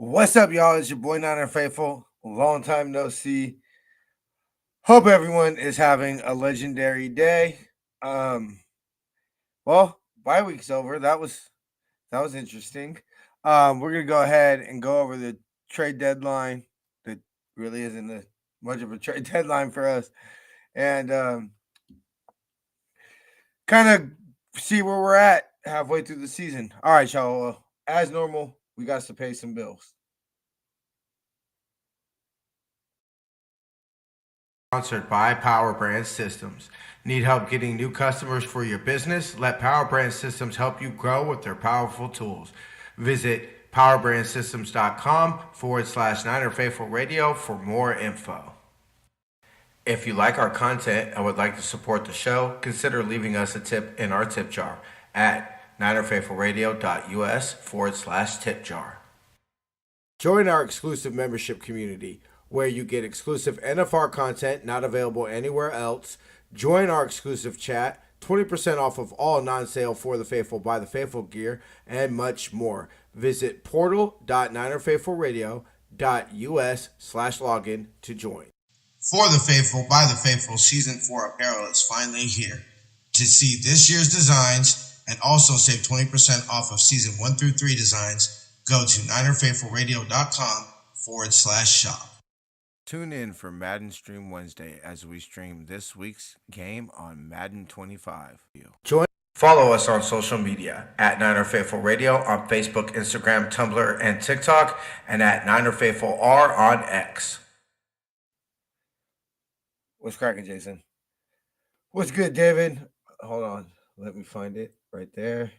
What's up, y'all? It's your boy Niner Faithful. Long time no see. Hope everyone is having a legendary day. Um, well, bye week's over. That was interesting. We're gonna go ahead and go over the trade deadline. That really isn't much of a trade deadline for us, and kind of see where we're at halfway through the season. All right, y'all. As normal, we got to pay some bills. Sponsored by Power Brand Systems. Need help getting new customers for your business? Let Power Brand Systems help you grow with their powerful tools. Visit powerbrandsystems.com/Niner Faithful Radio for more info. If you like our content and would like to support the show, consider leaving us a tip in our tip jar at ninerfaithfulradio.us/tip jar. Join our exclusive membership community where you get exclusive NFR content not available anywhere else. Join our exclusive chat, 20% off of all non-sale For the Faithful by the Faithful gear, and much more. Visit portal.ninerfaithfulradio.us/login to join. For the Faithful by the Faithful Season 4 apparel is finally here. To see this year's designs and also save 20% off of Season 1 through 3 designs, go to ninerfaithfulradio.com/shop. Tune in for Madden Stream Wednesday as we stream this week's game on Madden 25. Follow us on social media at Niner Faithful Radio on Facebook, Instagram, Tumblr, and TikTok, and at Niner Faithful R on X. What's cracking, Jason? What's good, David? Hold on. Let me find it right there.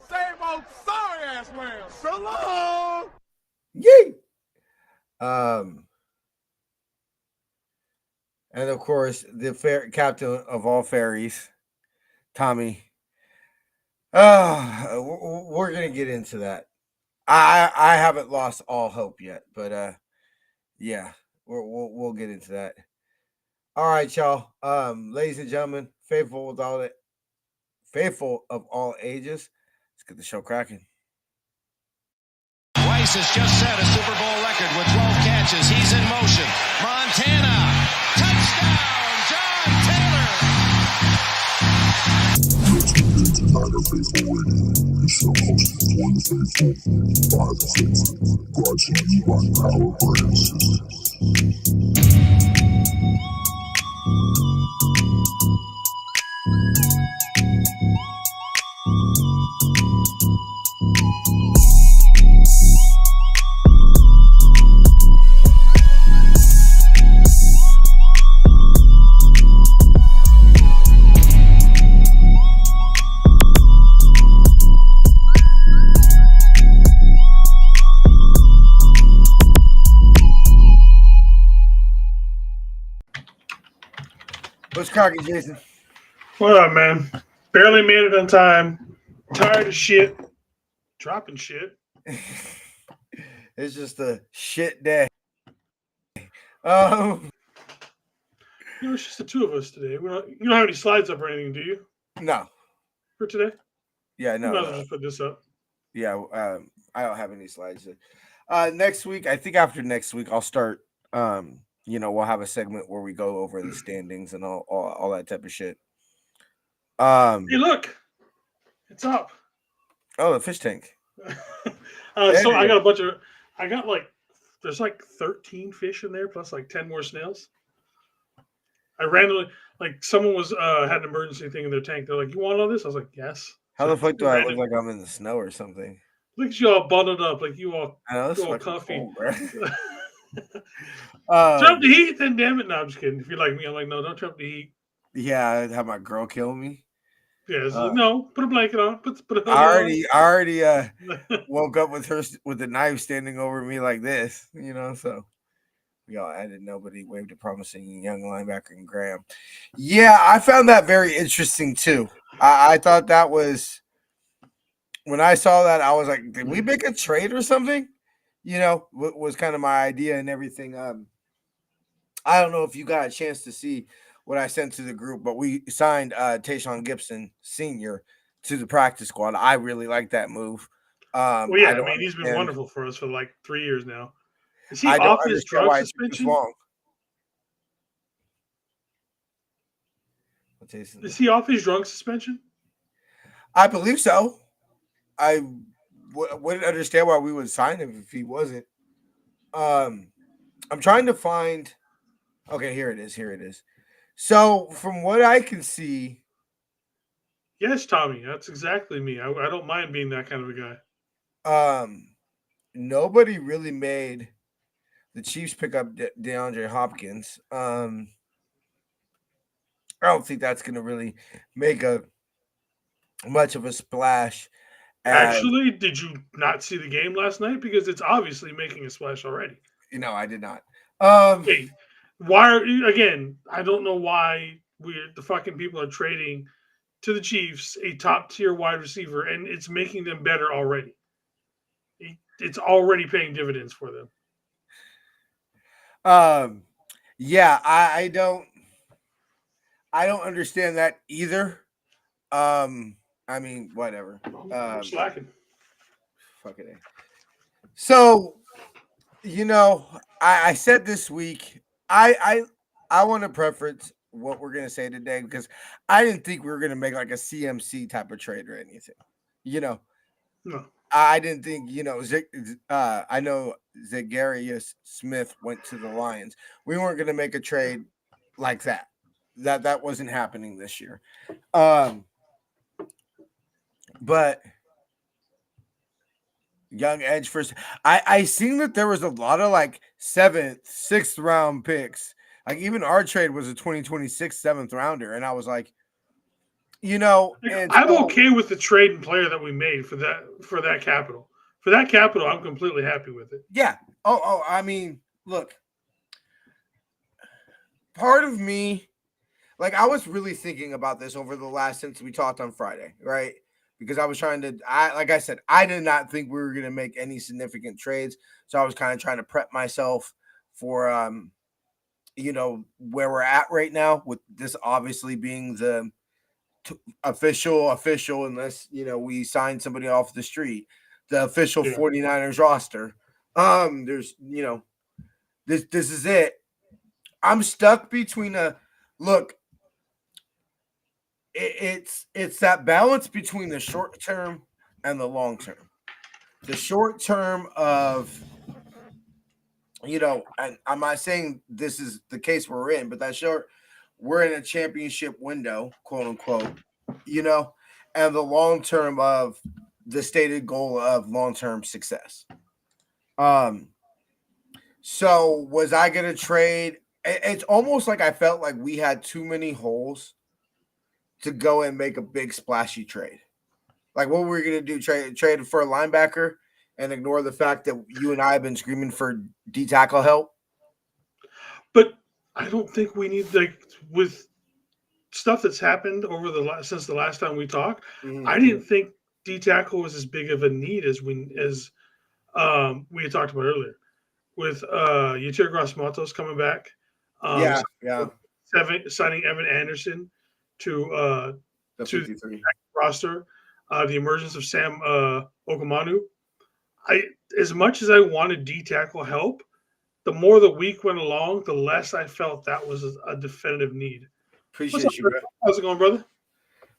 Same old sorry ass man. So long. Yay! And of course, the captain of all fairies, Tommy. We're gonna get into that. I haven't lost all hope yet, but yeah, we'll get into that. All right, y'all. Ladies and gentlemen, faithful of all ages. Let's get the show cracking. Rice has just set a Super Bowl record with 12 catches. He's in motion. Montana. Touchdown, John Taylor. Let's get into Niner Faithful Radio. The show hosted for the faithful, by the faithful. Brought to you by Power Brand Systems. What's cracking, Jason? What up, man? Barely made it on time. Tired of shit. Dropping shit. It's just a shit day. It's just the two of us today. You don't have any slides up or anything, do you? No. For today? Yeah, no. I'll just put this up. Yeah, I don't have any slides. Next week, I think after next week, I'll start. We'll have a segment where we go over the standings and all that type of shit. Hey, look, it's up. Oh, the fish tank. So I got there's like 13 fish in there plus like 10 more snails. I randomly, someone had an emergency thing in their tank. They're like, "You want all this?" I was like, "Yes." How the fuck do I look like I'm in the snow or something? Look at you all bundled up, like you all comfy. Cold, bro. Trump the heat, then damn it. No, I'm just kidding. If you're like me, I'm like, no, don't Trump the heat. Yeah, I'd have my girl kill me. Yeah, no, put a blanket on. Put a I already woke up with her with a knife standing over me like this, so I didn't know, but he waved a promising young linebacker in Graham. Yeah, I found that very interesting too. I thought that was, when I saw that, I was like, did we make a trade or something? Was kind of my idea and everything. I don't know if you got a chance to see what I sent to the group, but we signed Tayshaun Gibson Sr. to the practice squad. I really like that move. Well, yeah, I I don't mean, he's been understand. wonderful for us for like 3 years now. Is he I don't off his understand drug why it took this suspension? long. Is he off his drug suspension? I believe so. I wouldn't understand why we would sign him if he wasn't. I'm trying to find. Okay, here it is. Here it is. So, from what I can see, Yes, Tommy, that's exactly me. I don't mind being that kind of a guy. nobody really made the Chiefs pick up DeAndre Hopkins. I don't think that's going to really make a much of a splash. Actually, did you not see the game last night? Because it's obviously making a splash already. I did not. Hey, why again? I don't know why the fucking people are trading to the Chiefs a top tier wide receiver, and it's making them better already. It's already paying dividends for them. Yeah, I don't understand that either. I mean, whatever. I'm slacking. Fucking A. So, I said this week, I want to preference what we're gonna say today because I didn't think we were gonna make like a CMC type of trade or anything. No. I didn't think, I know Za'Darius Smith went to the Lions. We weren't gonna make a trade like that. That wasn't happening this year. But young edge first. I seen that there was a lot of like 7th, 6th round picks. Like even our trade was a 2026 7th rounder, and I was like, and I'm okay with the trade and player that we made for that capital. For that capital, I'm completely happy with it. Yeah. Oh, I mean, look. Part of me, like I was really thinking about this over the since we talked on Friday, right? Because I was like I said, I did not think we were going to make any significant trades. So I was kind of trying to prep myself for, where we're at right now with this obviously being the official, unless, we sign somebody off the street, the official 49ers roster. There's, this is it. I'm stuck between look, it's that balance between the short term and the long term. The short term of, and I'm not saying this is the case we're in, but we're in a championship window, quote unquote, and the long term of the stated goal of long-term success. So was I going to trade? It's almost like I felt like we had too many holes to go and make a big splashy trade. Like what were we going to do? Trade for a linebacker and ignore the fact that you and I have been screaming for D tackle help? But I don't think we need, like, with stuff that's happened over since the last time we talked. Mm-hmm. I didn't think D tackle was as big of a need as we had talked about earlier. With Yetur Gross-Matos coming back, signing Evan Anderson to the roster, the emergence of Sam Okamanu. As much as I wanted D tackle help, the more the week went along, the less I felt that was a definitive need. Appreciate you, bro. How's it going, brother?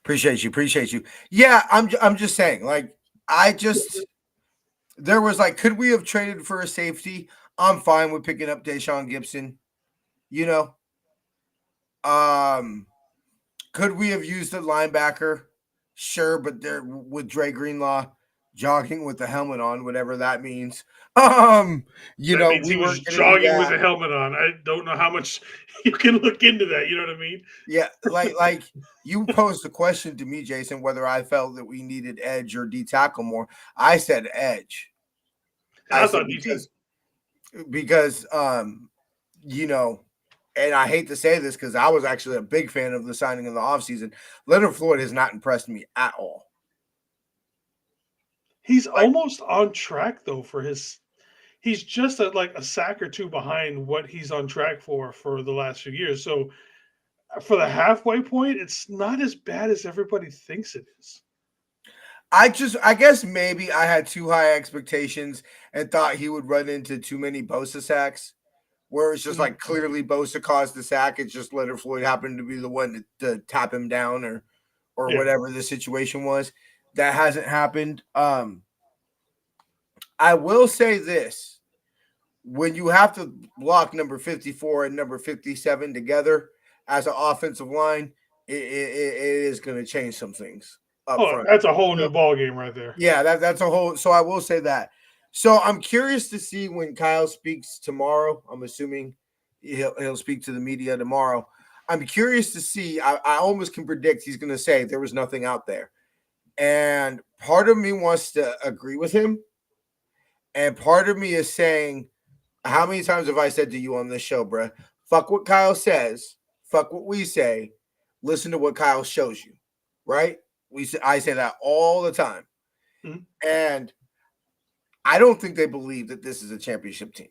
Appreciate you. Yeah, I'm just saying, like, there was like, could we have traded for a safety? I'm fine with picking up Deshaun Gibson. Could we have used a linebacker? Sure, but there with Dre Greenlaw jogging with the helmet on, whatever that means. Means he was jogging with a helmet on. I don't know how much you can look into that. You know what I mean? Yeah, like you posed the question to me, Jason, whether I felt that we needed edge or D tackle more. I said edge. I thought because and I hate to say this because I was actually a big fan of the signing in the offseason. Leonard Floyd has not impressed me at all. He's almost on track though he's just a sack or two behind what he's on track for the last few years. So for the halfway point, it's not as bad as everybody thinks it is. I guess maybe I had too high expectations and thought he would run into too many Bosa sacks, where it's just like clearly Bosa caused the sack. It's just Leonard Floyd happened to be the one to tap him down or whatever the situation was. That hasn't happened. I will say this. When you have to block number 54 and number 57 together as an offensive line, it is going to change some things up front. That's a whole new ball game right there. Yeah, that's a whole. So I will say that. So I'm curious to see when Kyle speaks tomorrow. I'm assuming he'll speak to the media tomorrow. I'm curious to see. I almost can predict he's going to say there was nothing out there, and part of me wants to agree with him, and part of me is saying, how many times have I said to you on this show, bruh? Fuck what Kyle says. Fuck what we say. Listen to what Kyle shows you, right? I say that all the time. Mm-hmm. And I don't think they believe that this is a championship team.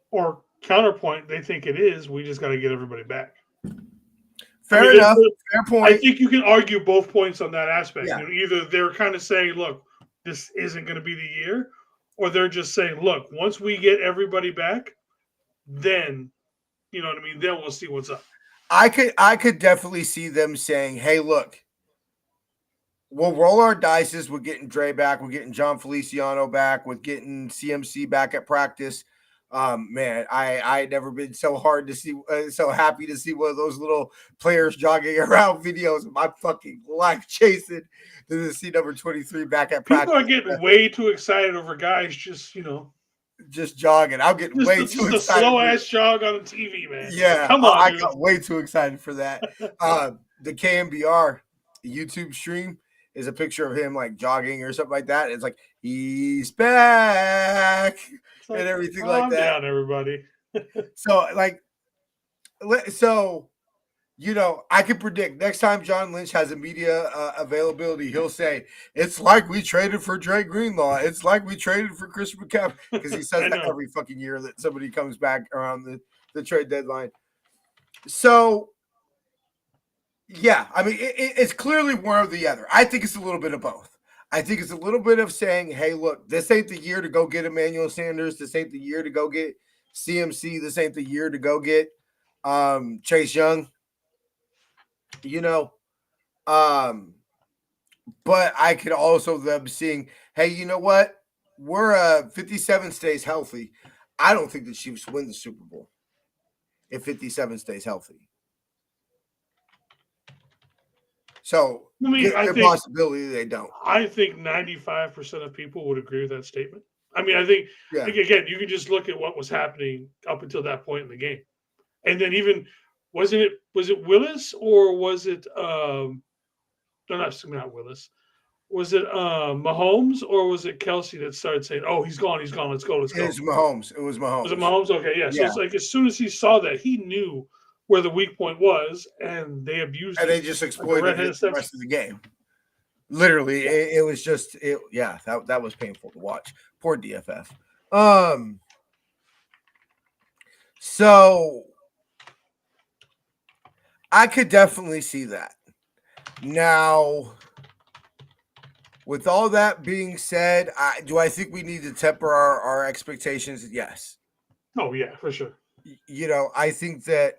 Or counterpoint, they think it is. We just got to get everybody back. Fair enough. Fair point. I think you can argue both points on that aspect. Yeah. You know, either they're kind of saying, look, this isn't going to be the year, or they're just saying, look, once we get everybody back, then, you know what I mean? Then we'll see what's up. I could definitely see them saying, hey, look, we'll roll our dices. We're getting Dre back. We're getting John Feliciano back. We're getting CMC back at practice. Man, I never been so hard to see, so happy to see one of those little players jogging around videos of my fucking life chasing to see number 23 back at practice. People are getting way too excited over guys just, just jogging. I'm getting way too excited. Just a slow ass jog on the TV, man. Yeah, come on. I got way too excited for that. The KMBR YouTube stream is a picture of him like jogging or something like that. It's like he's back and everything like that. Calm down, everybody. So I can predict next time John Lynch has a media availability, he'll say, it's like we traded for Dre Greenlaw. It's like we traded for Christian McCaffrey. Because he says that every fucking year that somebody comes back around the trade deadline. So, yeah, I mean, it's clearly one or the other. I think it's a little bit of both. I think it's a little bit of saying, hey, look, this ain't the year to go get Emmanuel Sanders. This ain't the year to go get CMC. This ain't the year to go get Chase Young. But I could also them seeing, hey, you know what? We're 57 stays healthy. I don't think the Chiefs win the Super Bowl if 57 stays healthy. So I think possibility they don't. I think 95% of people would agree with that statement. I mean, I think again, you can just look at what was happening up until that point in the game, and then even. Was it Willis or was it not Willis? Was it Mahomes or was it Kelsey that started saying, "Oh, he's gone, let's go, let's go"? It was Mahomes. Was it Mahomes? Okay, yeah. So it's like as soon as he saw that, he knew where the weak point was, and they abused and it. They just exploited it the rest of the game. Literally, it was just that was painful to watch. Poor DFF. So I could definitely see that. Now, with all that being said, do I think we need to temper our expectations? Yes. Oh, yeah, for sure. I think that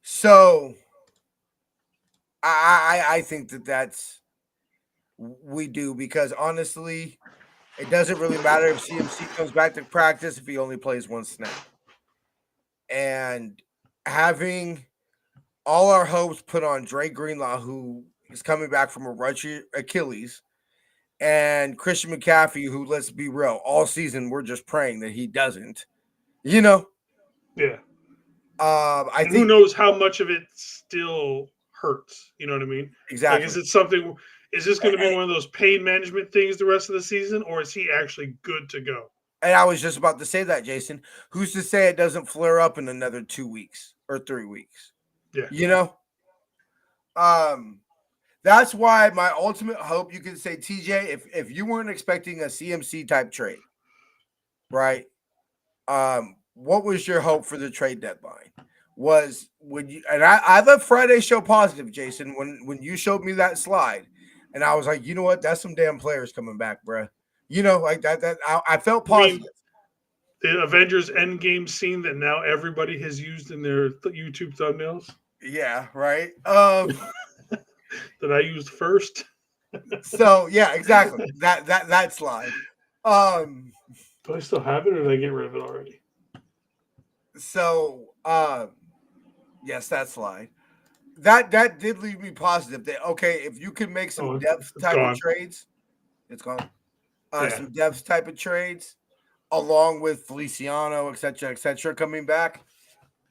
so I think that's we do, because honestly, it doesn't really matter if CMC comes back to practice if he only plays one snap. And having all our hopes put on Dre Greenlaw, who is coming back from a ruptured Achilles, and Christian McCaffrey, who, let's be real, all season we're just praying that he doesn't. Yeah. I think, who knows how much of it still hurts? You know what I mean? Exactly. Like, is it something? Is this going to be one of those pain management things the rest of the season, or is he actually good to go? And I was just about to say that, Jason. Who's to say it doesn't flare up in another 2 weeks or 3 weeks? Yeah. That's why my ultimate hope, you can say, TJ, if you weren't expecting a CMC type trade, right? What was your hope for the trade deadline? was when you and I left Friday show positive, Jason, when you showed me that slide, and I was like, you know what, that's some damn players coming back, bruh. You know, like that I felt positive. The Avengers Endgame scene that now everybody has used in their YouTube thumbnails. Yeah, right. That I used first. So yeah, exactly. That slide. Do I still have it, or did I get rid of it already? So yes, that slide. That did leave me positive. That okay, if you could make some depth type of trades, it's gone. Some depth type of trades, along with Feliciano, et cetera, coming back.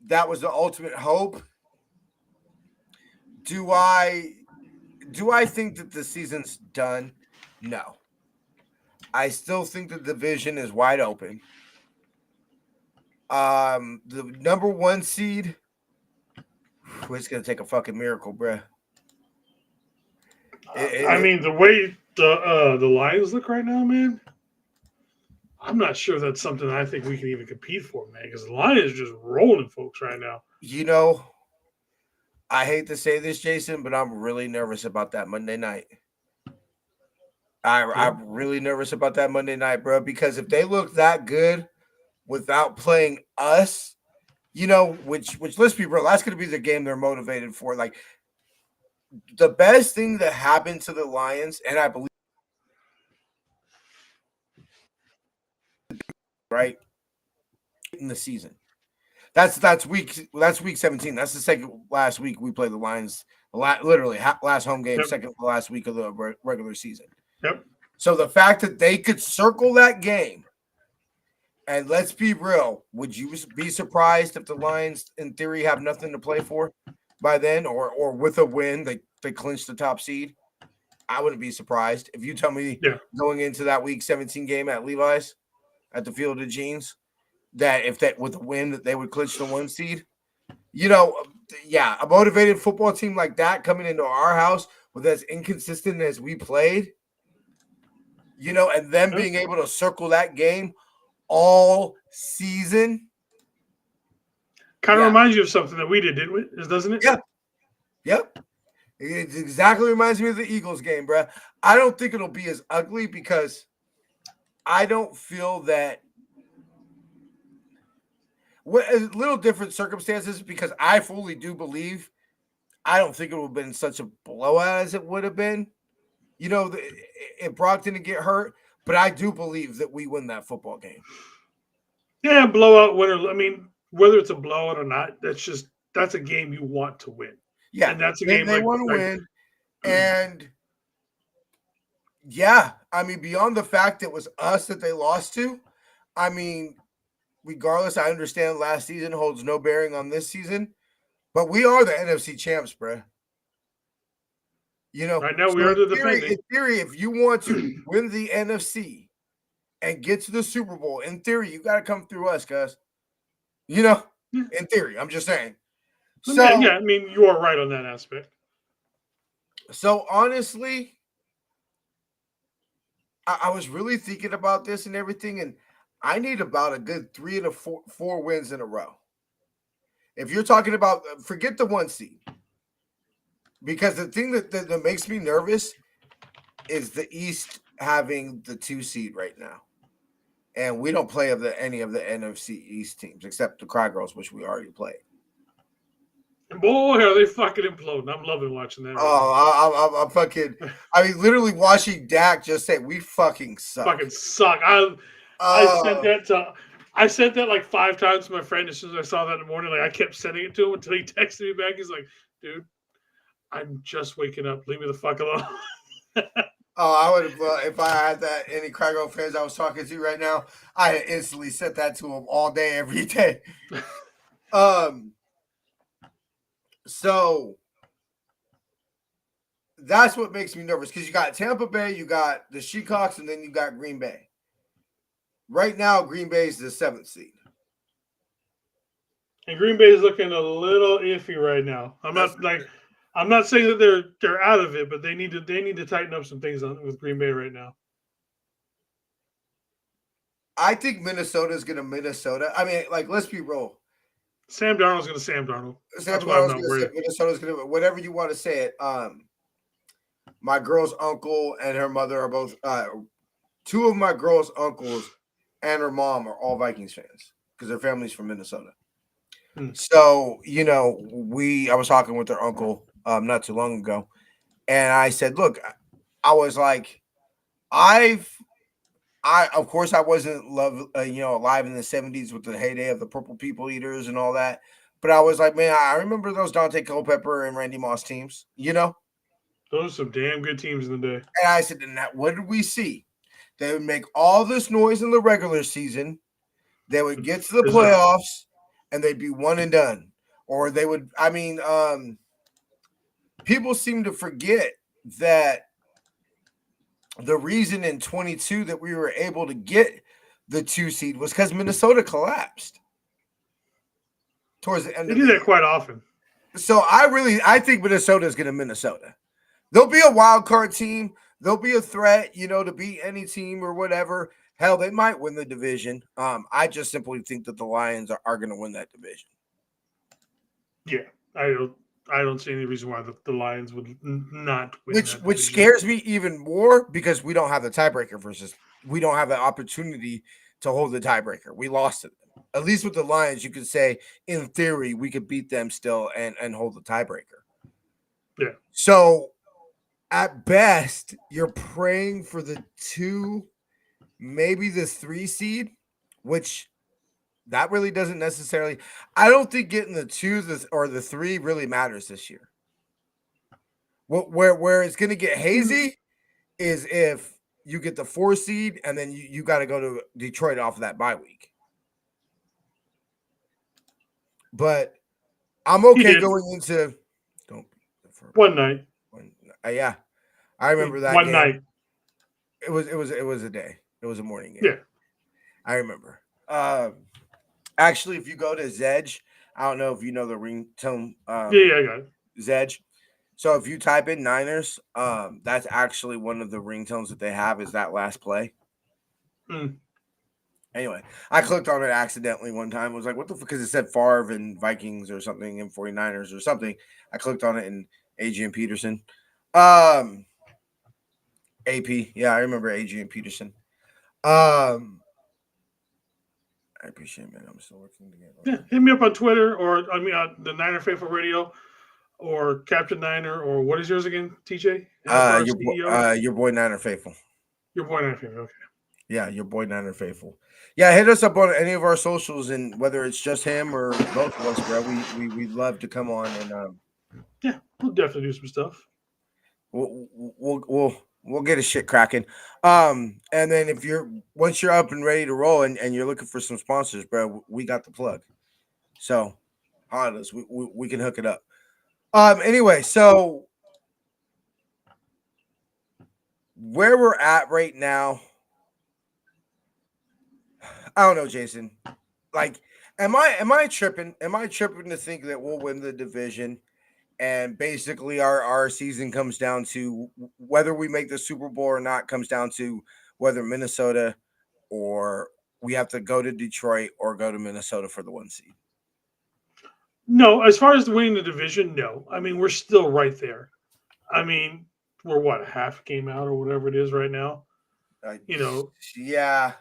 That was the ultimate hope. Do I think that the season's done? No. I still think the division is wide open. The number 1 seed, it's gonna take a fucking miracle, bruh. I mean, the way the Lions look right now, man, I'm not sure that's something I think we can even compete for, man, because the Lions are just rolling folks right now. You know, I hate to say this, Jason, but I'm really nervous about that Monday night. I'm really nervous about that Monday night, bro, because if they look that good without playing us, you know, which let's be real, that's going to be the game they're motivated for. Like, the best thing that happened to the Lions, and I believe, right, in the season. That's week 17. That's the second last week we played the Lions. Literally last home game, second last week of the regular season. Yep. So the fact that they could circle that game, and let's be real, would you be surprised if the Lions, in theory, have nothing to play for by then, or with a win they clinch the top seed? I wouldn't be surprised if you tell me going into that week 17 game at Levi's, at the Field of Jeans, that if that with a win that they would clinch the 1 seed. You know, yeah, a motivated football team like that coming into our house with as inconsistent as we played, you know, and then being able to circle that game all season. Kind of reminds you of something that we did, didn't we? Doesn't it? Yeah. Yep. It exactly reminds me of the Eagles game, bro. I don't think it'll be as ugly because I don't feel that a little different circumstances, because I fully do believe I don't think it would have been such a blowout as it would have been. You know, if Brock didn't get hurt, but I do believe that we win that football game. Yeah, blowout winner. I mean, whether it's a blowout or not, that's a game you want to win. Yeah, and that's a game they want to win. And yeah, I mean, beyond the fact it was us that they lost to, I mean, regardless, I understand last season holds no bearing on this season, but we are the NFC champs, bro. You know, right now we are the defending. In theory, if you want to win the NFC and get to the Super Bowl, in theory, you got to come through us, guys. You know, in theory, I'm just saying. So yeah, I mean, you are right on that aspect. So honestly, I was really thinking about this and everything, and I need about a good 3 to 4 wins in a row. If you're talking about, forget the 1 seed, because the thing that makes me nervous is the East having the 2 seed right now, and we don't play any of the NFC East teams except the Cry Girls, which we already played. And boy, are they fucking imploding. I'm loving watching that. Oh, I'm fucking. I mean, literally watching Dak just say, "We fucking suck." Fucking suck. I sent that like 5 times to my friend as soon as I saw that in the morning. Like, I kept sending it to him until he texted me back. He's like, "Dude, I'm just waking up. Leave me the fuck alone." I would have, if I had that any Cry Girl fans I was talking to right now, I had instantly sent that to them all day, every day. So that's what makes me nervous, because you got Tampa Bay, you got the Seahawks, and then you got Green Bay. Right now, Green Bay is the 7th seed. And Green Bay is looking a little iffy right now. I'm not saying that they're out of it, but they need to tighten up some things with Green Bay right now. I think Minnesota is going to Minnesota. I mean, like, let's be real. Sam Darnold's going to Sam Darnold. Sam That's why I'm Darnold's not gonna worried. say Minnesota's gonna whatever you want to say it. My girl's uncle and her mother are both. Two of my girl's uncles and her mom are all Vikings fans because their family's from Minnesota. So I was talking with their uncle not too long ago, and I said, "Look, I was like, of course I wasn't alive in the 70s with the heyday of the Purple People Eaters and all that, but I was like, man, I remember those Dante Culpepper and Randy Moss teams, Those are some damn good teams in the day. And I said, and what did we see? They would make all this noise in the regular season. They would get to the playoffs, and they'd be one and done. Or they would, people seem to forget that the reason in 22 that we were able to get the 2 seed was because Minnesota collapsed towards the end. They do that quite often. So I think Minnesota is going to Minnesota. They'll be a wild card team. They'll be a threat, to beat any team or whatever. Hell, they might win the division. I just simply think that the Lions are going to win that division. Yeah, I don't see any reason why the Lions would not win. Which scares me even more because we don't have the tiebreaker we don't have the opportunity to hold the tiebreaker. We lost it. At least with the Lions, you could say in theory we could beat them still and hold the tiebreaker. Yeah. So at best, you're praying for the 2, maybe the 3 seed, which that really doesn't necessarily. I don't think getting the 2 or the 3 really matters this year. Where it's going to get hazy is if you get the 4 seed and then you got to go to Detroit off of that bye week. But I'm okay going into one night. Yeah, I remember that one game. night. It was a day. It was a morning game. Yeah, I remember. Actually, if you go to Zedge, I don't know if you know the ringtone. Yeah, I got it. Zedge. So if you type in Niners, that's actually one of the ringtones that they have is that last play. Anyway, I clicked on it accidentally one time. I was like, what the fuck? Because it said Favre and Vikings or something and 49ers or something. I clicked on it and Adrian Peterson. AP. Yeah, I remember Adrian Peterson. I appreciate it, man. I'm still working together. Yeah, hit me up on Twitter or the Niner Faithful Radio or Captain Niner or what is yours again, TJ? Your boy Niner Faithful. Your boy Niner Faithful, okay. Yeah, your boy Niner Faithful. Yeah, hit us up on any of our socials, and whether it's just him or both of us, bro. We'd love to come on and yeah, we'll definitely do some stuff. We'll get a shit cracking. And then once you're up and ready to roll and you're looking for some sponsors, bro, we got the plug. So on us, we can hook it up. Anyway, so where we're at right now, I don't know, Jason. Like, am I tripping? Am I tripping to think that we'll win the division? And basically our season comes down to whether we make the Super Bowl or not, comes down to whether Minnesota or we have to go to Detroit or go to Minnesota for the 1 seed. No, as far as winning the division, no. I mean, we're still right there. I mean, we're what, a half game out or whatever it is right now? Yeah.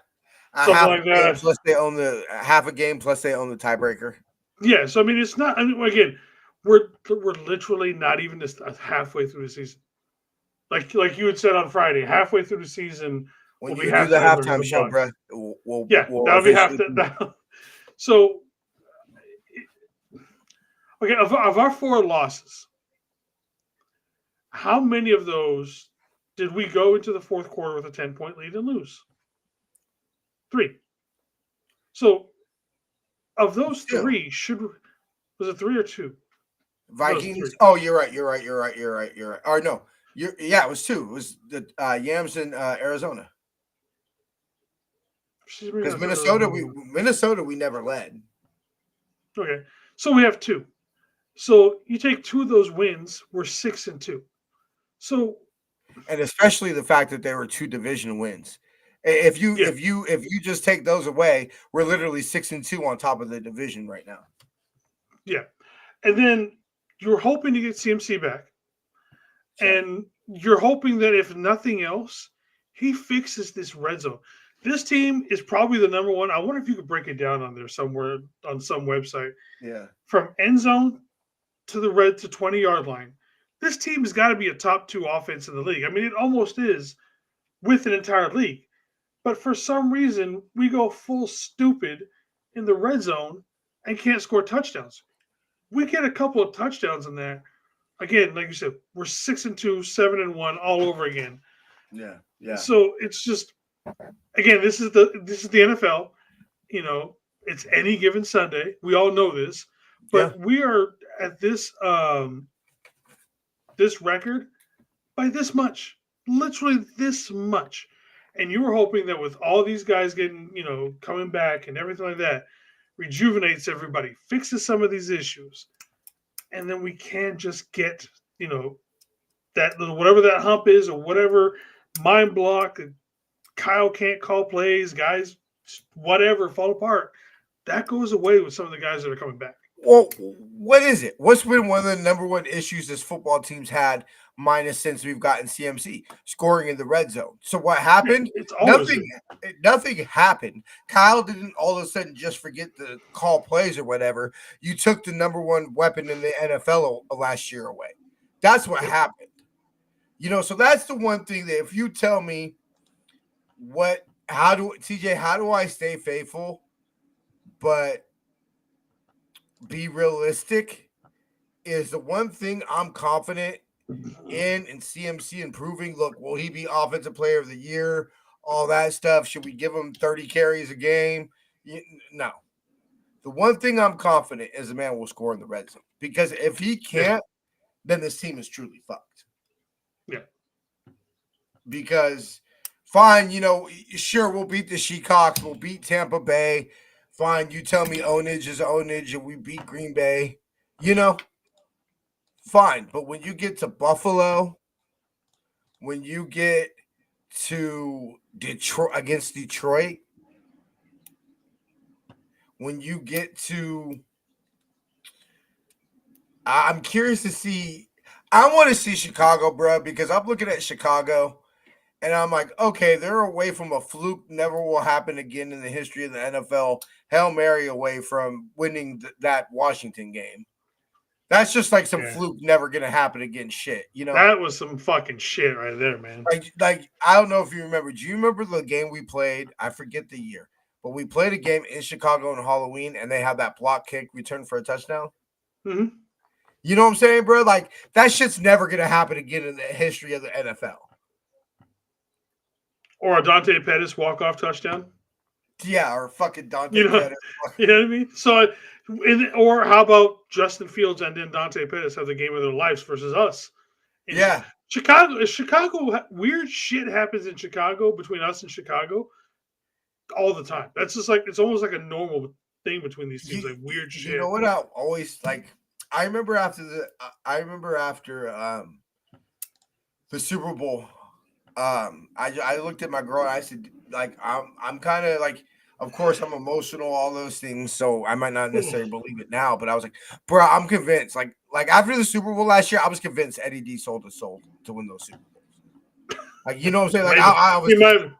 Something like that. Plus they own half a game plus they own the tiebreaker. Yeah, so I mean, it's not. I mean, again, we're literally not even just halfway through the season. Like you had said on Friday, halfway through the season. When you do the halftime show, bro, that'll be half. So, okay, of our 4 losses, how many of those did we go into the fourth quarter with a 10-point lead and lose? 3. So, of those 3, was it 3 or 2? Vikings. Oh, you're right. Or no, it was 2. It was the Yams in Arizona. Because Minnesota, we never led. Okay, so we have 2. So you take 2 of those wins, we're 6-2. So, and especially the fact that there were 2 division wins. If you just take those away, we're literally 6-2 on top of the division right now. Yeah. And then you're hoping to get CMC back. And you're hoping that if nothing else, he fixes this red zone. This team is probably the number one. I wonder if you could break it down on there somewhere on some website. Yeah. From end zone to the red to 20-yard line. This team has got to be a top 2 offense in the league. I mean, it almost is with an entire league. But for some reason, we go full stupid in the red zone and can't score touchdowns. We get a couple of touchdowns in there. Again, like you said, we're 6-2, 7-1 all over again. Yeah. Yeah. So it's just, again, this is the NFL. You know, it's any given Sunday. We all know this, but we are at this this record by this much, literally this much. And you were hoping that with all these guys getting, you know, coming back and everything like that, rejuvenates everybody, fixes some of these issues, and then we can just get, you know, that little whatever that hump is or whatever mind block. Kyle can't call plays, guys, whatever, fall apart. That goes away with some of the guys that are coming back. Well, what is it? What's been one of the number one issues this football team's had, minus since we've gotten CMC? Scoring in the red zone. So what happened? Nothing happened. Kyle didn't all of a sudden just forget to call plays or whatever. You took the number one weapon in the NFL last year away. That's what happened. You know, so that's the one thing that if you tell me how do I stay faithful but be realistic is the one thing I'm confident in CMC improving. Look, will he be offensive player of the year? All that stuff. Should we give him 30 carries a game? No. The one thing I'm confident is the man will score in the red zone. Because if he can't, then this team is truly fucked. Yeah. Because fine, you know, sure, we'll beat the Seahawks, we'll beat Tampa Bay. Fine, you tell me ownage is ownage and we beat Green Bay, you know, fine. But when you get to Buffalo, when you get to Detroit against Detroit, when you get to, I'm curious to see, I want to see Chicago, bro, because I'm looking at Chicago. And I'm like, okay, they're away from a fluke never will happen again in the history of the NFL. Hail Mary away from winning that Washington game. That's just like some fluke never going to happen again shit, you know? That was some fucking shit right there, man. Like I don't know if you remember. Do you remember the game we played? I forget the year. But we played a game in Chicago on Halloween, and they had that block kick return for a touchdown. Mm-hmm. You know what I'm saying, bro? Like, that shit's never going to happen again in the history of the NFL. Or a Dante Pettis walk-off touchdown. Yeah, or fucking Dante Pettis. You know what I mean? So, or how about Justin Fields and then Dante Pettis have the game of their lives versus us? Yeah. Chicago, weird shit happens in Chicago between us and Chicago all the time. That's just like, it's almost like a normal thing between these teams, like weird shit. You know what I always like? I remember after the Super Bowl, I looked at my girl and I said, like, I'm kind of like, of course I'm emotional, all those things, so I might not necessarily believe it now, but I was like, bro, I'm convinced. Like after the Super Bowl last year, I was convinced Eddie D sold his soul to win those Super Bowls. Like, you know what I'm saying? Like I was.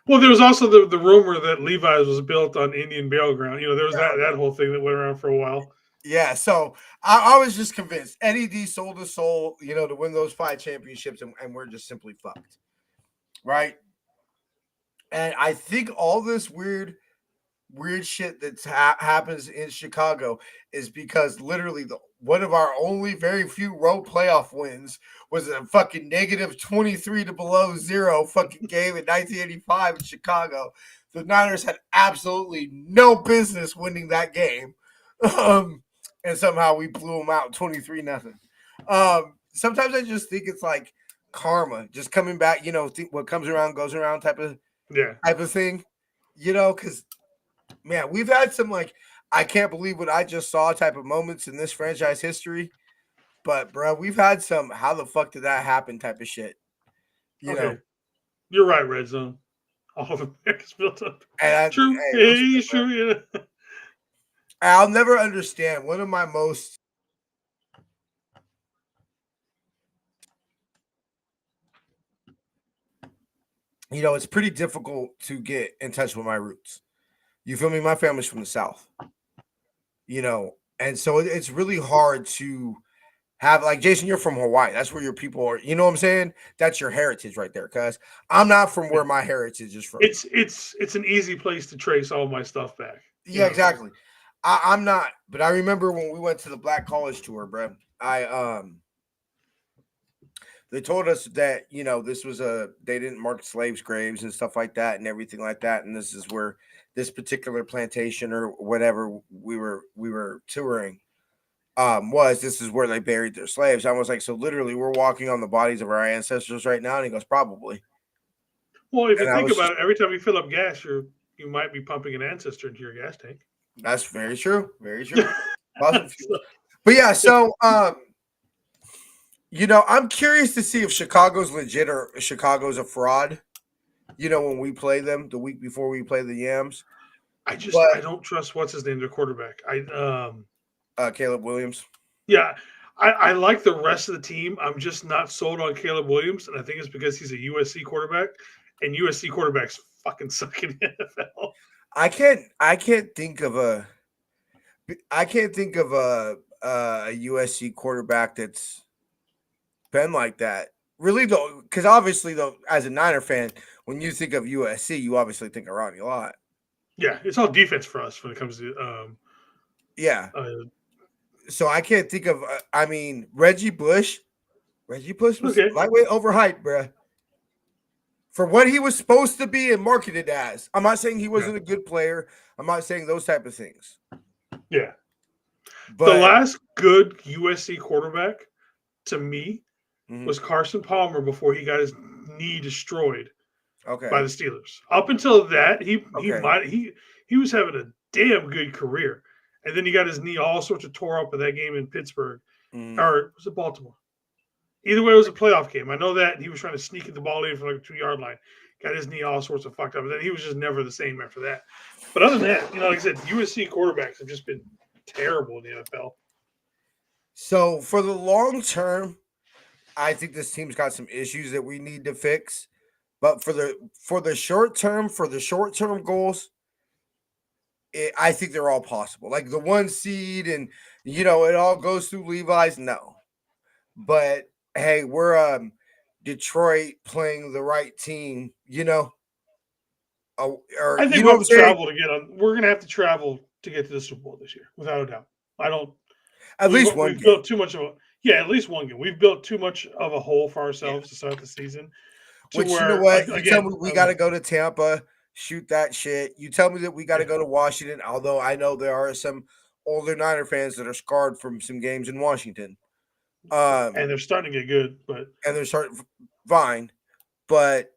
Well, there was also the rumor that Levi's was built on Indian burial ground. You know, there was that whole thing that went around for a while. Yeah, so I was just convinced Eddie D sold his soul, you know, to win those 5 championships, and we're just simply fucked, right? And I think all this weird shit that happens in Chicago is because literally one of our only very few road playoff wins was a fucking negative 23 to below 0 fucking game in 1985 in Chicago. The Niners had absolutely no business winning that game. And somehow we blew them out 23-0. Sometimes I just think it's like karma just coming back, you know, what comes around goes around type of thing, you know, because man, we've had some like I can't believe what I just saw type of moments in this franchise history. But bro, we've had some how the fuck did that happen type of shit. You know. You're right, Red Zone. All of America's built up. And true. True. Yeah. I'll never understand. One of my most it's pretty difficult to get in touch with my roots. You feel me? My family's from the South, and so it's really hard to have like Jason, you're from Hawaii. That's where your people are. You know what I'm saying? That's your heritage right there. Cause I'm not from where my heritage is from. It's an easy place to trace all my stuff back. Yeah, exactly. I'm not, but I remember when we went to the Black College tour, bro. They told us that this was they didn't mark slaves' graves and stuff like that and everything like that, and this is where this particular plantation or whatever we were touring this is where they buried their slaves. I was like, so literally we're walking on the bodies of our ancestors right now, and he goes, probably. Well, if you think about it, every time you fill up gas, you might be pumping an ancestor into your gas tank. That's very true. Very true. But yeah, so I'm curious to see if Chicago's legit or Chicago's a fraud. When we play them the week before we play the Yams. I don't trust what's his name, their quarterback. Caleb Williams. Yeah. I like the rest of the team. I'm just not sold on Caleb Williams, and I think it's because he's a USC quarterback, and USC quarterbacks fucking suck in the NFL. I can't think of a USC quarterback that's been like that. Really though, because obviously though, as a Niner fan, when you think of USC, you obviously think of Ronnie Lott. Yeah, it's all defense for us when it comes to so I can't think of. Reggie Bush. Reggie Bush was lightweight overhyped, bruh. For what he was supposed to be and marketed as. I'm not saying he wasn't a good player. I'm not saying those type of things. Yeah. But the last good USC quarterback to me was Carson Palmer before he got his knee destroyed by the Steelers. Up until that, he was having a damn good career. And then he got his knee all sorts of tore up in that game in Pittsburgh. Or was it Baltimore? Either way, it was a playoff game. I know that he was trying to sneak the ball in from like a 2-yard line. Got his knee all sorts of fucked up. And then he was just never the same after that. But other than that, like I said, USC quarterbacks have just been terrible in the NFL. So for the long term, I think this team's got some issues that we need to fix. But for the short term goals, I think they're all possible. Like the 1 seed and, it all goes through Levi's. No. But, hey, we're Detroit playing the right team, I think we'll have to travel to get on. We're going to have to travel to get to the Super Bowl this year, without a doubt. At least one game. We've built too much of at least one game. We've built too much of a hole for ourselves to start the season. Which, you know what? You tell me we got to go to Tampa. Shoot that shit. You tell me that we got to go to Washington, although I know there are some older Niner fans that are scarred from some games in Washington. And they're starting to get good, and they're starting fine, but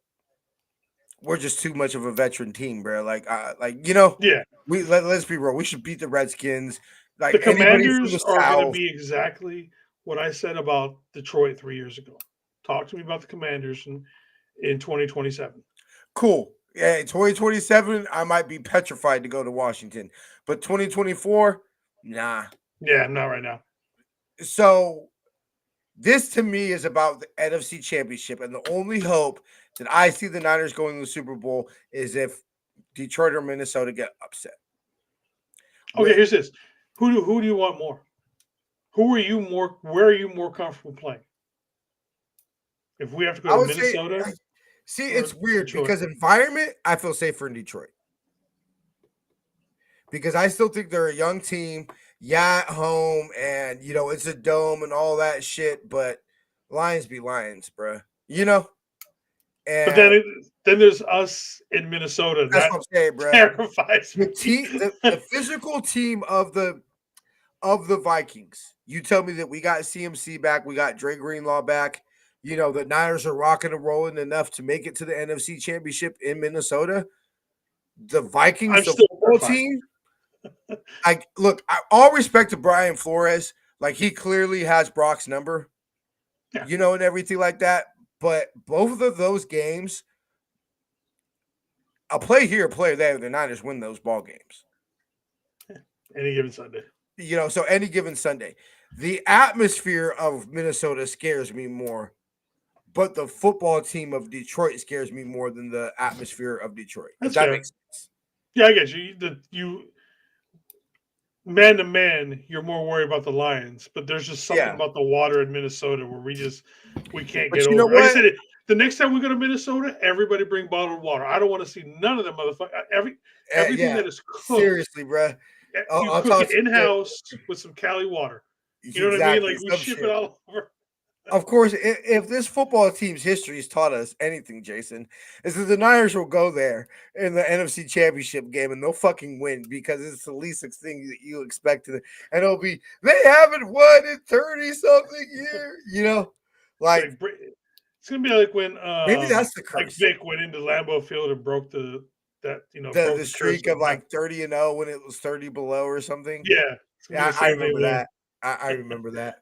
we're just too much of a veteran team, bro. Let's be real. We should beat the Redskins. Like the Commanders are going to be exactly what I said about Detroit 3 years ago. Talk to me about the Commanders in 2027. Cool. Yeah, 2027, I might be petrified to go to Washington, but 2024, nah. Yeah, not right now. So this to me is about the NFC Championship, and the only hope that I see the Niners going to the Super Bowl is if Detroit or Minnesota get upset. Okay, here's this. Who do you want more? Where are you more comfortable playing? If we have to go to Minnesota? It's weird Detroit. Because environment, I feel safer in Detroit. Because I still think they're a young team. Yeah, at home, and it's a dome and all that shit, but Lions be Lions, bro. And but then there's us in Minnesota. That's what I'm saying, bro. Terrifies me. The physical team of the Vikings. You tell me that we got CMC back, we got Dre Greenlaw back. The Niners are rocking and rolling enough to make it to the NFC Championship in Minnesota. The Vikings, the football team. All respect to Brian Flores. Like, he clearly has Brock's number, and everything like that. But both of those games, a play here, a play there, the Niners win those ball games. Any given Sunday. So any given Sunday. The atmosphere of Minnesota scares me more, but the football team of Detroit scares me more than the atmosphere of Detroit. That's If that fair. makes sense. Yeah, I get you. You man to man, you're more worried about the Lions, but there's just something about the water in Minnesota where we can't But get you know over. Like I what? said, the next time we go to Minnesota, everybody bring bottled water. I don't want to see none of them motherfuckers. Everything that is cooked. Seriously, bruh. You I'll cook talk it in house with some Cali water. You know what I mean? Like we ship it all over. Of course, if this football team's history has taught us anything, Jason, is that the Niners will go there in the NFC Championship game and they'll fucking win because it's the least thing that you expect. And it'll be, they haven't won in 30-something years, Like, it's going to be like when maybe that's the curse. Like Vic went into Lambeau Field and broke the streak of like 30-0 when it was 30 below or something. Yeah. I remember that. I remember that.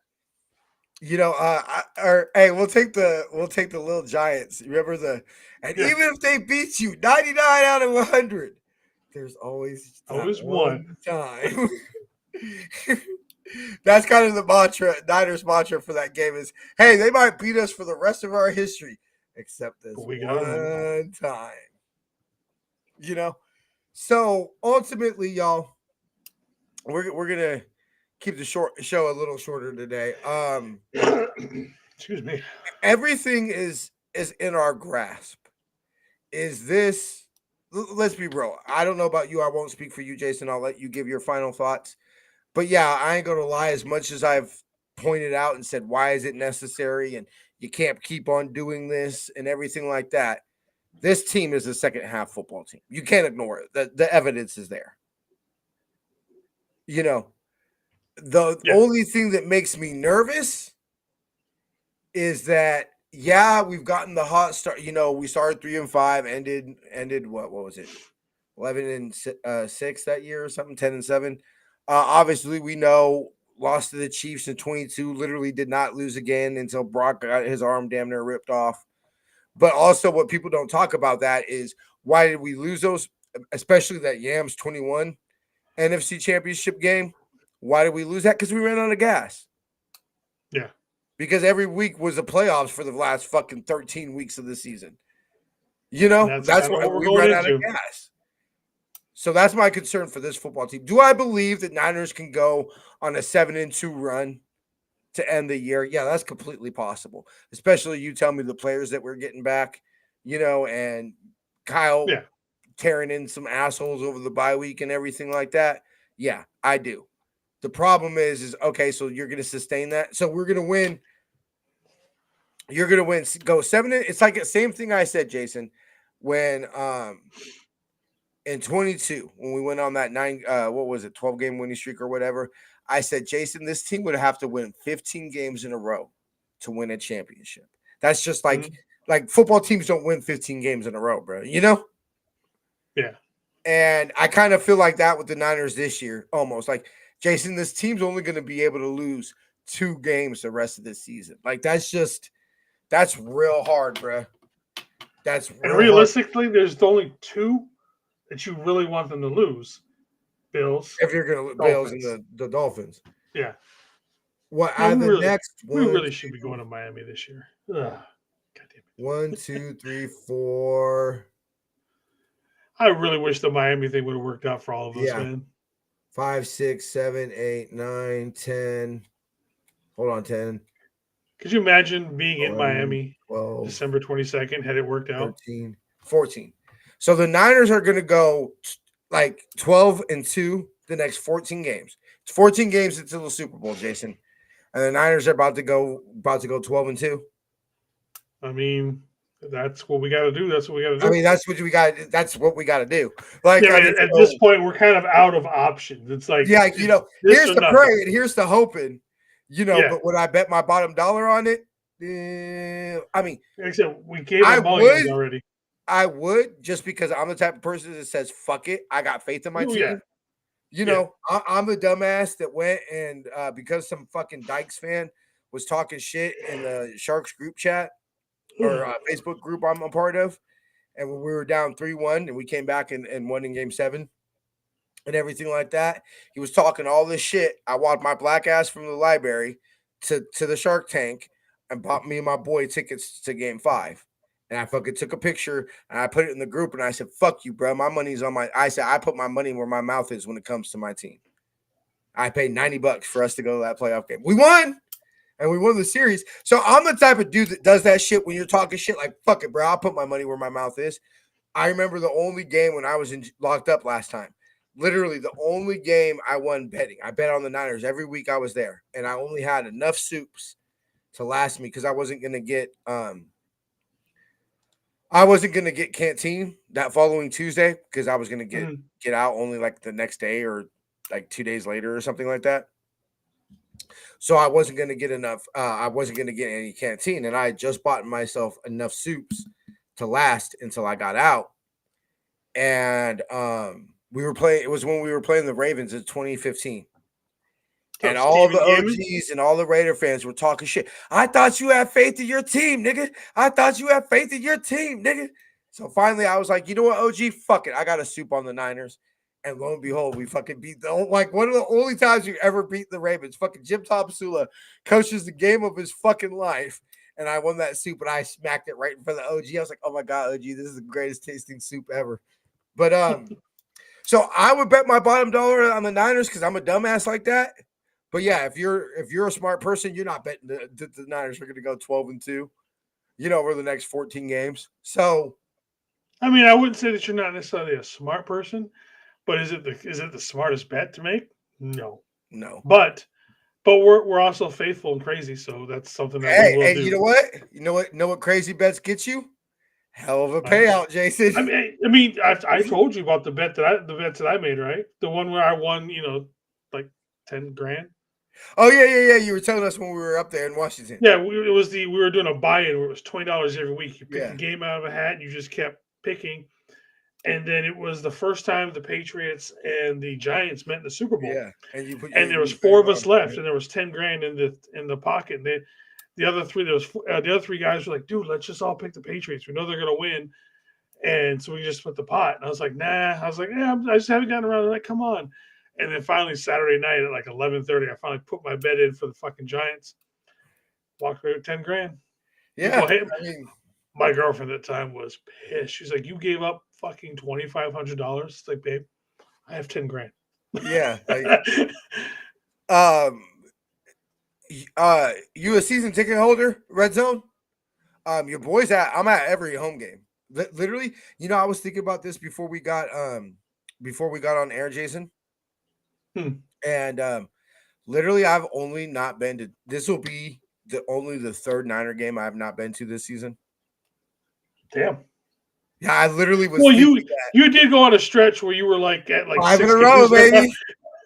Hey, we'll take the little Giants. Remember even if they beat you 99 out of 100, there's always one time. That's kind of the mantra, Niners mantra for that game is, hey, they might beat us for the rest of our history, except this one time. So ultimately, y'all, we're gonna keep the show a little shorter today. Excuse me. Everything is in our grasp. Is this? Let's be real. I don't know about you. I won't speak for you, Jason. I'll let you give your final thoughts. But yeah, I ain't gonna lie. As much as I've pointed out and said, why is it necessary, and you can't keep on doing this and everything like that. This team is a second half football team. You can't ignore it. The evidence is there. The only thing that makes me nervous is that, we've gotten the hot start. We started 3-5, ended what was it? 11-6 that year or something, 10-7. Obviously, we know lost to the Chiefs in 22, literally did not lose again until Brock got his arm damn near ripped off. But also what people don't talk about that is, why did we lose those, especially that Yams 21 NFC Championship game? Why did we lose that? Because we ran out of gas. Yeah. Because every week was the playoffs for the last fucking 13 weeks of the season. That's why we ran out of gas. So that's my concern for this football team. Do I believe that Niners can go on a 7-2 run to end the year? Yeah, that's completely possible. Especially you tell me the players that we're getting back, and Kyle tearing in some assholes over the bye week and everything like that. Yeah, I do. The problem is okay, so you're going to sustain that. So we're going to win. You're going to win. Go 7. It's like the same thing I said, Jason, when in 22, when we went on that 12-game winning streak or whatever, I said, Jason, this team would have to win 15 games in a row to win a championship. That's just like football teams don't win 15 games in a row, bro. Yeah. And I kind of feel like that with the Niners this year, almost like, Jason, this team's only going to be able to lose 2 games the rest of this season. Like, that's real hard, bro. And realistically, there's only 2 that you really want them to lose. Bills. If you're going to Bills and the Dolphins. Yeah. What next one? We really should be going to Miami this year. Ugh. God damn it. 1, 2, 3, 4. I really wish the Miami thing would have worked out for all of us, man. 5, 6, 7, 8, 9, 10. Hold on, 10. Could you imagine being 11, in Miami 12, December 22nd had it worked out? 13, 14. So the Niners are going to go like 12-2 the next 14 games. It's 14 games until the Super Bowl, Jason. And the Niners are about to go 12-2. I mean, that's what we got to do. That's what we got to do. I mean, that's what we got. That's what we got to do. Like, at this point, we're kind of out of options. It's like, here's the praying and here's the hoping. But would I bet my bottom dollar on it? I mean, like I said, we gave them already. I would, just because I'm the type of person that says, fuck it, I got faith in my team. Yeah. I'm the dumbass that went and because some fucking Dykes fan was talking shit in the Sharks group chat or Facebook group I'm a part of, and when we were down 3-1 and we came back and won in game 7, and everything like that. He was talking all this shit. I walked my black ass from the library to the Shark Tank and bought me and my boy tickets to Game 5. And I fucking took a picture and I put it in the group and I said, "Fuck you, bro. My money's on my." I said, "I put my money where my mouth is when it comes to my team." I paid $90 for us to go to that playoff game. We won, and we won the series. So I'm the type of dude that does that shit when you're talking shit. Like, fuck it, bro. I'll put my money where my mouth is. I remember the only game when I was locked up last time. Literally the only game I won betting. I bet on the Niners every week I was there, and I only had enough soups to last me because I wasn't gonna get canteen that following Tuesday because I was gonna get out only like the next day or like 2 days later or something like that. So I wasn't gonna get enough. I wasn't gonna get any canteen, and I had just bought myself enough soups to last until I got out. And we were playing. It was when we were playing the Ravens in 2015. And all the OGs and all the Raider fans were talking shit. I thought you had faith in your team, nigga. I thought you had faith in your team, nigga. So finally, I was like, you know what, OG? Fuck it. I got a soup on the Niners. And lo and behold, we fucking beat like one of the only times we ever beat the Ravens. Fucking Jim Tomsula coaches the game of his fucking life. And I won that soup and I smacked it right in front of the OG. I was like, oh my God, OG, this is the greatest tasting soup ever. But so I would bet my bottom dollar on the Niners because I'm a dumbass like that. But yeah, if you're a smart person, you're not betting the Niners are going to go 12-2, over the next 14 games. So, I mean, I wouldn't say that you're not necessarily a smart person, but is it the smartest bet to make? No. But we're also faithful and crazy, so that's something that we will do. You know what crazy bets get you? Hell of a payout, Jason. I mean, I told you about the bets that I made, right? The one where I won, like 10 grand. Oh yeah. You were telling us when we were up there in Washington. Yeah, we were doing a buy-in where it was $20 every week. You pick a game out of a hat, and you just kept picking. And then it was the first time the Patriots and the Giants met in the Super Bowl. Yeah, and there was 4 of us left, and there was 10 grand in the pocket. And the other three guys were like, "Dude, let's just all pick the Patriots. We know they're gonna win." And so we just put the pot. And I was like, "Nah." I was like, "Yeah, I just haven't gotten around to that. Come on." And then finally Saturday night at like 11:30, I finally put my bet in for the fucking Giants. Walked away with 10 grand. Yeah. My girlfriend at the time was pissed. She's like, "You gave up fucking $2,500." It's like, babe, I have 10 grand. Yeah. You a season ticket holder, Red Zone? Your boys I'm at every home game. Literally, I was thinking about this before we got on air, Jason. And literally, I've only not been to. This will be the third Niner game I have not been to this season. Damn. Yeah, I literally was. Well, you did go on a stretch where you were like at like 5 in a row, baby.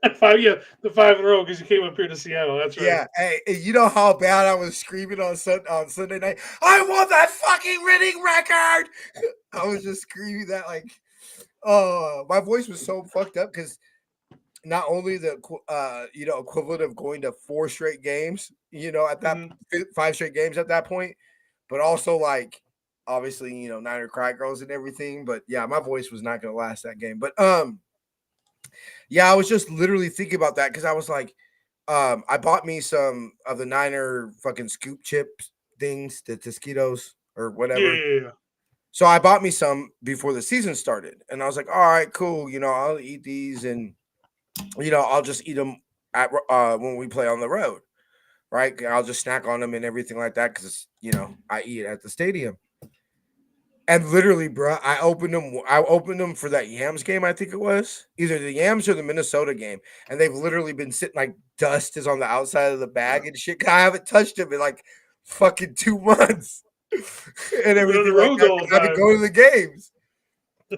The 5 in a row because you came up here to Seattle. That's right. Yeah, hey, you know how bad I was screaming on Sunday night. I want that fucking winning record. I was just screaming that like, my voice was so fucked up because not only the equivalent of going to 4 straight games, at that 5 straight games at that point, but also like obviously Niner cry girls and everything. But yeah, my voice was not gonna last that game. But yeah, I was just literally thinking about that because I was like, I bought me some of the Niner fucking scoop chips things, the Tosquitos or whatever. Yeah. So I bought me some before the season started, and I was like, all right, cool. I'll eat these, and I'll just eat them at when we play on the road, right? I'll just snack on them and everything like that because I eat at the stadium. And literally, bro, I opened them for that Yams game. I think it was either the Yams or the Minnesota game, and they've literally been sitting like dust is on the outside of the bag and shit. I haven't touched them in like fucking 2 months, and everything. Like that, I have to go to the games.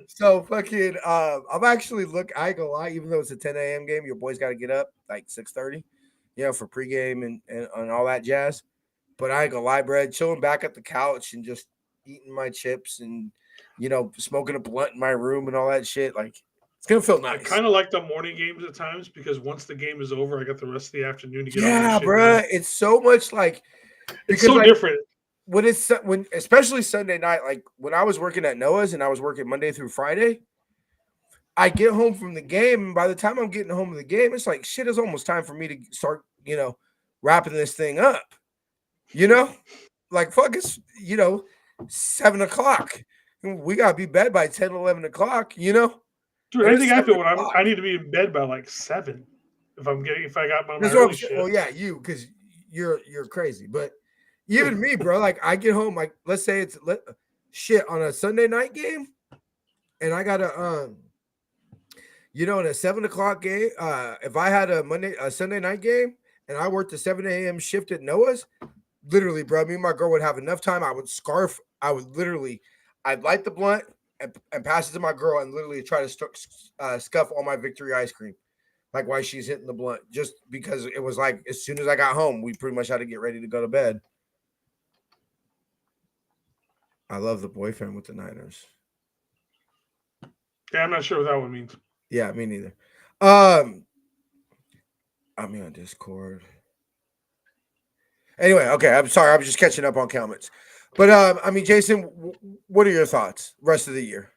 So fucking, I'm actually I ain't gonna lie, even though it's a 10 a.m. game, your boys got to get up like 6:30, for pregame and all that jazz. But I ain't gonna lie, Brad, chilling back at the couch and just eating my chips and smoking a blunt in my room and all that shit, like it's gonna feel nice. I kind of like the morning games at times because once the game is over, I got the rest of the afternoon to get on. Yeah, bro, it's so much like it's so different when especially Sunday night. Like when I was working at Noah's and I was working Monday through Friday, I get home from the game, and by the time I'm getting home from the game, it's like shit. It's almost time for me to start, wrapping this thing up. Like fuck, it's 7 o'clock. We gotta be bed by 10, 11 o'clock. Dude, And I it's think I 7 feel o'clock. I need to be in bed by like 7 if I got my That's what I'm early saying. shift. Well, yeah, you because you're crazy, but even me, bro. Like I get home, like let's say it's shit on a Sunday night game, and I gotta in a 7 o'clock game. If I had a Sunday night game, and I worked the 7 a.m. shift at Noah's, literally, bro, me and my girl would have enough time. I would scarf. I'd light the blunt and pass it to my girl, and literally try to scuff all my Victory ice cream, like while she's hitting the blunt, just because it was like as soon as I got home, we pretty much had to get ready to go to bed. I love the boyfriend with the Niners. Yeah, I'm not sure what that one means. Yeah, me neither. I'm on Discord. Anyway, okay. I'm sorry. I'm just catching up on comments. But Jason, what are your thoughts rest of the year?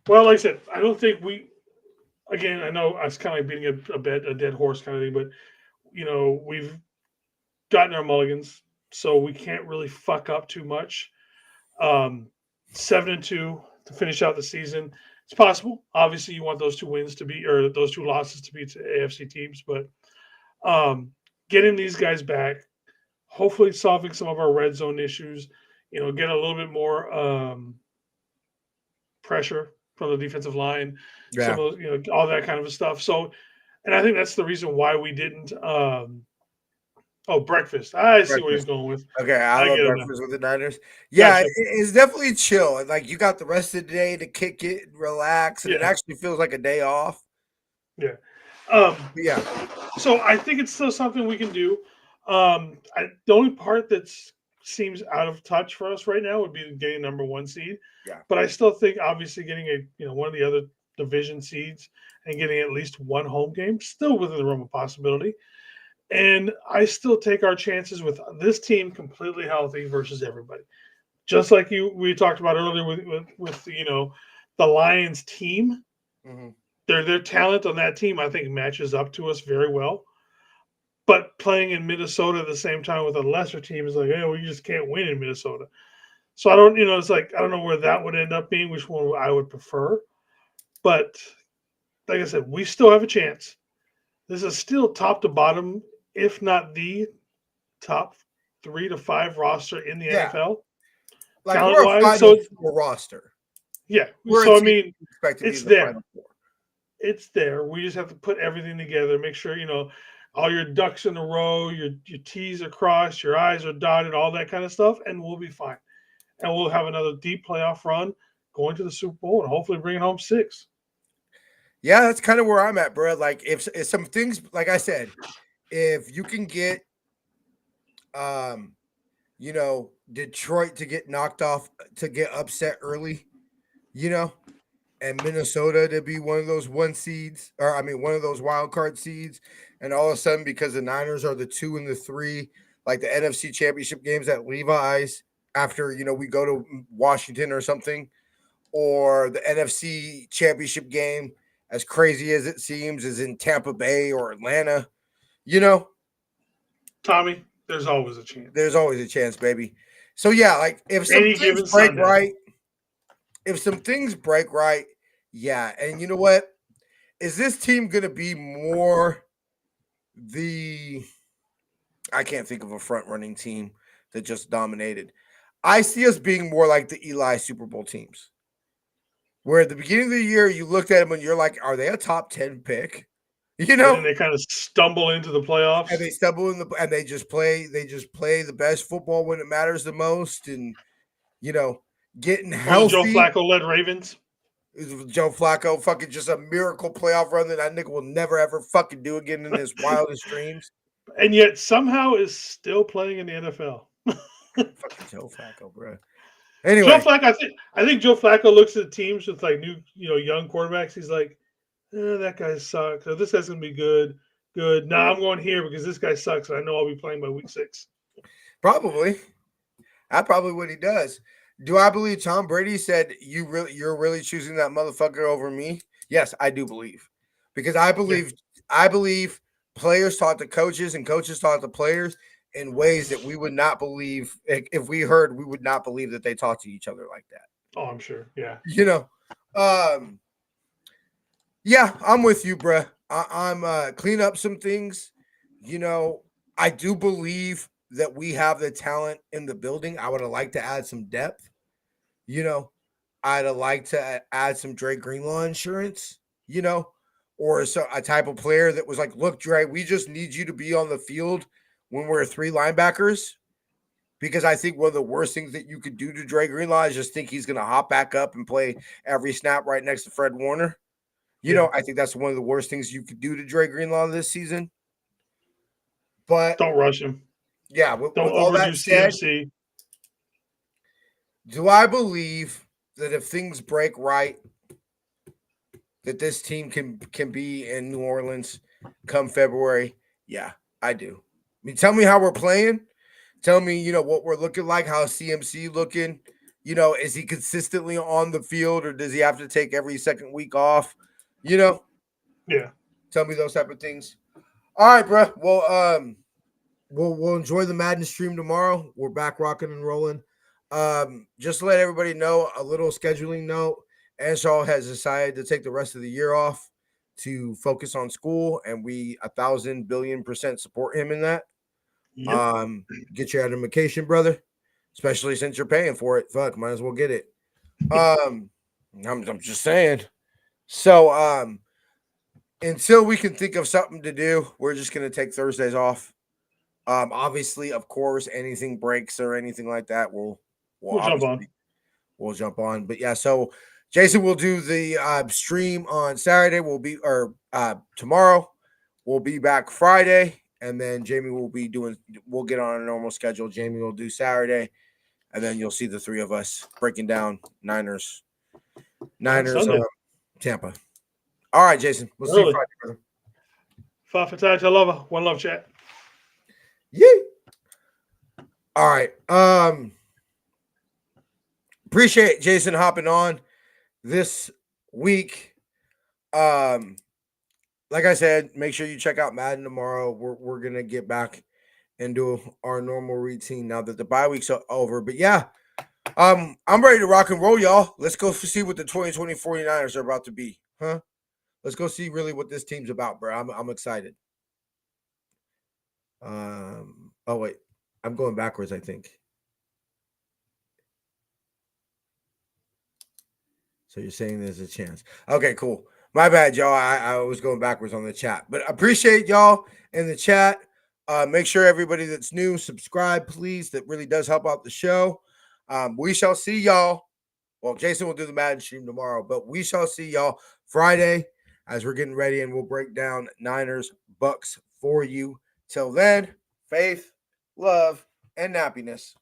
Well, like I said, I don't think I know I was kind of like beating a dead horse kind of thing, but we've gotten our mulligans, so we can't really fuck up too much. 7-2 to finish out the season. It's possible. Obviously, you want those 2 wins to be, or those 2 losses to be to AFC teams, but getting these guys back, hopefully solving some of our red zone issues, get a little bit more pressure from the defensive line, some of those, all that kind of stuff. So, and I think that's the reason why we didn't. Breakfast. I see what he's going with. Okay, I love breakfast with the Niners. Yeah, gotcha. It's definitely chill. And like you got the rest of the day to kick it, relax, and it actually feels like a day off. Yeah. Yeah. So I think it's still something we can do. The only part that seems out of touch for us right now would be getting number 1 seed. Yeah. But I still think obviously getting one of the other division seeds and getting at least 1 home game still within the realm of possibility. And I still take our chances with this team completely healthy versus everybody. Just like we talked about earlier with the Lions team. Mm-hmm. Their talent on that team, I think, matches up to us very well. But playing in Minnesota at the same time with a lesser team is like, we just can't win in Minnesota. So I don't, it's like, I don't know where that would end up being, which one I would prefer. But like I said, we still have a chance. This is still top to bottom, if not the top 3 to 5 roster in the NFL. Like we're a Final Four roster. Yeah. So it's there. It's there. We just have to put everything together, make sure, all your ducks in a row, your T's are crossed, your I's are dotted, all that kind of stuff, and we'll be fine. And we'll have another deep playoff run going to the Super Bowl and hopefully bringing home 6. Yeah, that's kind of where I'm at, bro. Like if some things, like I said, if you can get, Detroit to get knocked off, to get upset early, and Minnesota to be one of those 1 seeds, one of those wild card seeds, and all of a sudden because the Niners are the 2 and the 3, like the NFC Championship games at Levi's after we go to Washington or something, or the NFC Championship game, as crazy as it seems, is in Tampa Bay or Atlanta, Tommy, there's always a chance. There's always a chance, baby. So yeah, like if some things break right, yeah. And you know what? Is this team going to be more I can't think of a front running team that just dominated. I see us being more like the Eli Super Bowl teams, where at the beginning of the year, you looked at them and you're like, are they a top 10 pick? And they kind of stumble into the playoffs. And they stumble and they just play the best football when it matters the most. And, getting healthy. Joe Flacco led Ravens. Joe Flacco, fucking just a miracle playoff run that nigga will never ever fucking do again in his wildest dreams. And yet somehow is still playing in the NFL. Fucking Joe Flacco, bro. Anyway, Joe Flacco, I think Joe Flacco looks at teams with like new, young quarterbacks. He's like, that guy sucks. So this guy's gonna be good. Nah, I'm going here because this guy sucks. And I know I'll be playing by week 6. Probably. That's probably what he does. Do I believe Tom Brady said you're really choosing that motherfucker over me? Yes, I do believe. Because I believe players talk to coaches and coaches talk to players in ways that we would not believe if we heard, we would not believe that they talk to each other like that. Oh, I'm sure. Yeah. You know. Yeah, I'm with you, bruh. I'm clean up some things. You know, I do believe that we have the talent in the building. I would have liked to add some depth. You know, I'd have liked to add some Dre Greenlaw insurance, you know, or a type of player that was like, look, Dre, we just need you to be on the field when we're 3 linebackers. Because I think one of the worst things that you could do to Dre Greenlaw is just think he's going to hop back up and play every snap right next to Fred Warner. You know, I think that's one of the worst things you could do to Dre Greenlaw this season. But don't rush him. Yeah, with all that said, CMC. Do I believe that if things break right, that this team can be in New Orleans come February? Yeah, I do. I mean, tell me how we're playing. Tell me, you know, what we're looking like, how CMC looking. You know, is he consistently on the field or does he have to take every second week off? You know? Yeah. Tell me those type of things. All right, bro. Well, we'll enjoy the Madden stream tomorrow. We're back rocking and rolling. Just to let everybody know, a little scheduling note. Anshaw has decided to take the rest of the year off to focus on school, and we 1,000 billion% support him in that. Yep. Get your education, brother, especially since you're paying for it. Fuck, might as well get it. I'm just saying. So until we can think of something to do, we're just gonna take Thursdays off. Obviously, of course, anything breaks or anything like that, we'll jump on. But yeah, so Jason will do the stream on Saturday. Tomorrow. We'll be back Friday, and then Jamie will be we'll get on a normal schedule. Jamie will do Saturday, and then you'll see the 3 of us breaking down Niners, Tampa. All right, Jason. We'll see you Friday, brother. Fa lover. One love, chat. Yeah. All right. Appreciate Jason hopping on this week. Like I said, make sure you check out Madden tomorrow. We're gonna get back into our normal routine now that the bye weeks are over. But yeah, I'm ready to rock and roll, y'all. Let's go see what the 2020 49ers are about to be, huh? Let's go see really what this team's about, bro. I'm excited. Oh wait, I'm going backwards, I think. So you're saying there's a chance. Okay, cool. My bad, y'all. I was going backwards on the chat. But appreciate y'all in the chat. Make sure everybody that's new, subscribe, please. That really does help out the show. We shall see y'all. Well, Jason will do the Madden stream tomorrow, but we shall see y'all Friday as we're getting ready, and we'll break down Niners, Bucks for you. Till then, faith, love, and happiness.